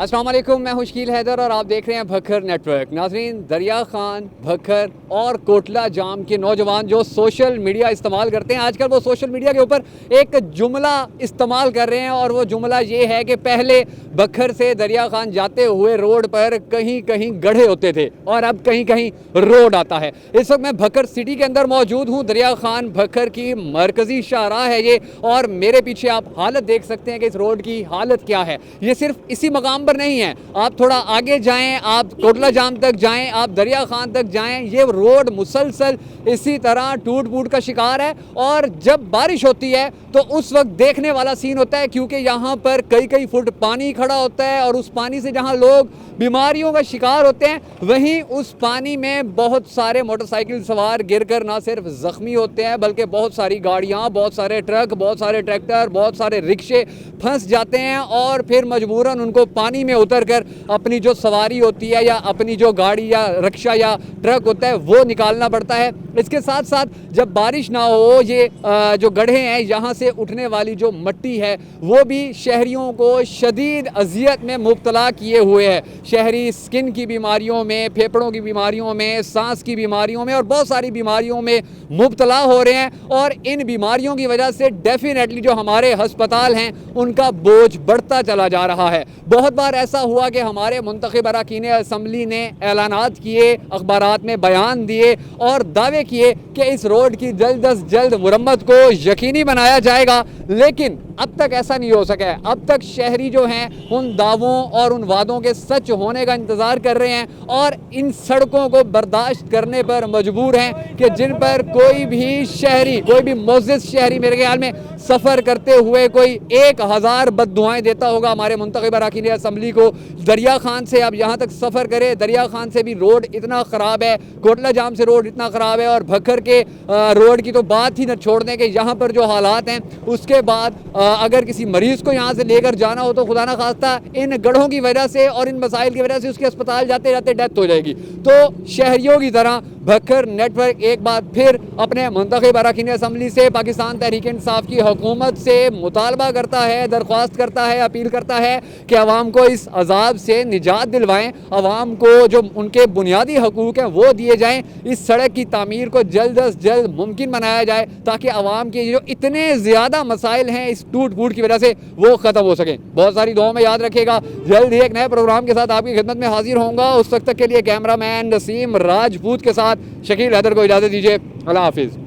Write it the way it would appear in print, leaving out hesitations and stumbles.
अस्सलाम वालेकुम, मैं हूं शकील हैदर और आप देख रहे हैं भखर नेटवर्क। नाजरीन, दरिया खान, भखर और कोटला जाम के नौजवान जो सोशल मीडिया इस्तेमाल करते हैं, आजकल वो सोशल मीडिया के ऊपर एक जुमला इस्तेमाल कर रहे हैं और वो जुमला ये है कि पहले भखर से दरिया खान जाते हुए रोड पर कहीं कहीं गड्ढे होते थे और अब कहीं कहीं रोड आता है। इस वक्त मैं भखर सिटी के अंदर मौजूद हूँ। दरिया खान भखर की मरकजी शाहराह है ये, और मेरे पीछे आप हालत देख सकते हैं कि इस रोड की हालत क्या है। ये सिर्फ इसी मकाम पर नहीं है, आप थोड़ा आगे जाएं, आप कोटला जाम तक जाएं, आप दरिया खान तक जाएं, ये रोड मुसलसल इसी तरह टूट फूट का शिकार है। और जब बारिश होती है तो उस वक्त देखने वाला सीन होता है, क्योंकि यहाँ पर कई कई फुट पानी खड़ा होता है और उस पानी से जहाँ लोग बीमारियों का शिकार होते हैं, वहीं उस पानी में बहुत सारे मोटरसाइकिल सवार गिरकर ना सिर्फ ज़ख्मी होते हैं बल्कि बहुत सारी गाड़ियाँ, बहुत सारे ट्रक, बहुत सारे ट्रैक्टर, बहुत सारे रिक्शे फंस जाते हैं और फिर मजबूरन उनको पानी में उतर कर अपनी जो सवारी होती है या अपनी जो गाड़ी या रिक्शा या ट्रक होता है वो निकालना पड़ता है। इसके साथ साथ जब बारिश ना हो, ये जो गड्ढे हैं, यहाँ से उठने वाली जो मिट्टी है वो भी शहरियों को शदीद अजियत में मुब्तला किए हुए है। शहरी स्किन की बीमारियों में, फेफड़ों की बीमारियों में, सांस की बीमारियों में और बहुत सारी बीमारियों में मुब्तला हो रहे हैं। और इन बीमारियों की वजह से डेफिनेटली जो हमारे हस्पताल हैं उनका बोझ बढ़ता चला जा रहा है। बहुत बार ऐसा हुआ कि हमारे मुंतखब अरकान असम्बली ने ऐलानात किए, अखबारात में बयान दिए और दावे किए कि इस रोड की जल्द अज जल्द मुरम्मत को यकीनी बनाया जाएगा, लेकिन अब तक ऐसा नहीं हो सका है। अब तक शहरी जो हैं उन दावों और उन वादों के सच होने का इंतज़ार कर रहे हैं और इन सड़कों को बर्दाश्त करने पर मजबूर हैं कि जिन पर कोई भी शहरी, कोई भी मोअज़्ज़िज़ शहरी मेरे ख्याल में सफ़र करते हुए कोई 1000 बद्दुआएं देता होगा हमारे मुंतखब अरकान असम्बली को। दरिया खान से आप यहाँ तक सफ़र करें, दरिया खान से भी रोड इतना ख़राब है, कोटला जाम से रोड इतना ख़राब है और भखर के रोड की तो बात ही न छोड़ दें कि यहाँ पर जो हालात हैं। उसके बाद अगर किसी मरीज़ को यहाँ से लेकर जाना हो तो खुदा न खास्ता इन गड्ढों की वजह से और इन मसाइल की वजह से उसके अस्पताल जाते जाते डेथ हो जाएगी। तो शहरियों की तरह भखर नेटवर्क एक बार फिर अपने मुंतखब अरकान असम्बली से, पाकिस्तान तहरीक इंसाफ की हुकूमत से मुतालबा करता है, दरख्वास्त करता है, अपील करता है कि अवाम को इस अजाब से निजात दिलवाएं, अवाम को जो उनके बुनियादी हकूक़ हैं वो दिए जाएं। इस सड़क की तामीर को जल्द अज जल्द मुमकिन बनाया जाए ताकि अवाम के जो इतने ज़्यादा मसाइल हैं इस टूट फूट की वजह से वो ख़त्म हो सकें। बहुत सारी दुआओं में याद रखिएगा। जल्द ही एक नए प्रोग्राम के साथ आपकी खिदमत में हाजिर होऊंगा। उस वक्त तक के लिए कैमरा मैन नसीम राजपूत के साथ शकील हैदर को इजाज़त दीजिए। अल्लाह हाफिज़।